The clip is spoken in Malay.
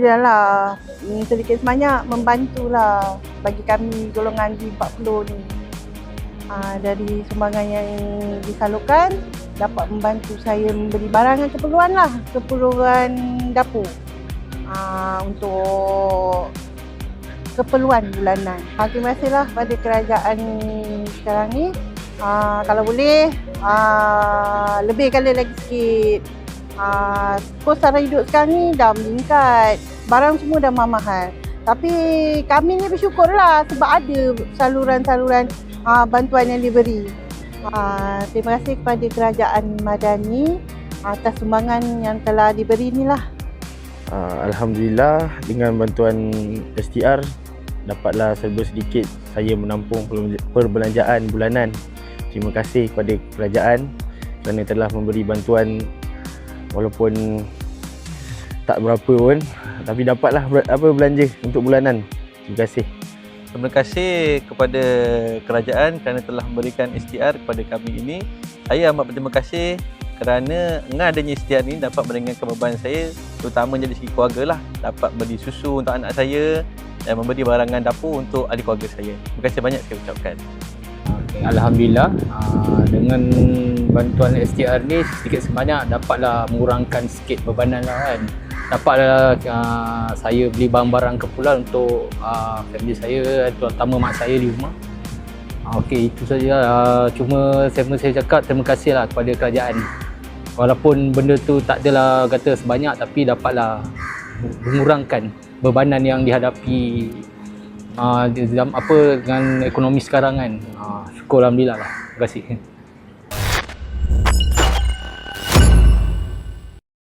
Alhamdulillah lah, sedikit sebanyak membantulah bagi kami golongan D40 ni. Dari sumbangan yang disalurkan dapat membantu saya membeli barang yang keperluan dapur untuk keperluan bulanan. Terima kasihlah pada kerajaan sekarang ni. Kalau boleh lebihkan lagi sikit. Kos sara hidup sekarang ni dah meningkat, barang semua dah mahal. Tapi kami ni bersyukurlah sebab ada saluran-saluran bantuan yang diberi. Terima kasih kepada kerajaan Madani atas sumbangan yang telah diberi inilah. Alhamdulillah dengan bantuan STR dapatlah serba sedikit saya menampung perbelanjaan bulanan. Terima kasih kepada kerajaan kerana telah memberi bantuan walaupun tak berapa pun, tapi dapatlah belanja untuk bulanan. Terima kasih. Terima kasih kepada kerajaan kerana telah memberikan STR kepada kami ini. Saya amat berterima kasih kerana dengan adanya STR ini dapat meringankan beban saya, terutamanya dari segi keluarga lah. Dapat beli susu untuk anak saya dan memberi barangan dapur untuk ahli keluarga saya. Terima kasih banyak saya ucapkan. Alhamdulillah, dengan bantuan STR ni sedikit sebanyak dapatlah mengurangkan sikit bebanan lah kan. Dapatlah saya beli barang-barang keperluan untuk family saya, terutama mak saya di rumah. Okey, itu saja. Cuma saya cakap terima kasih lah kepada kerajaan. Walaupun benda tu tak adalah kata sebanyak, tapi dapatlah mengurangkan bebanan yang dihadapi dengan ekonomi sekarang kan. Syukur alhamdulillah lah. Terima kasih.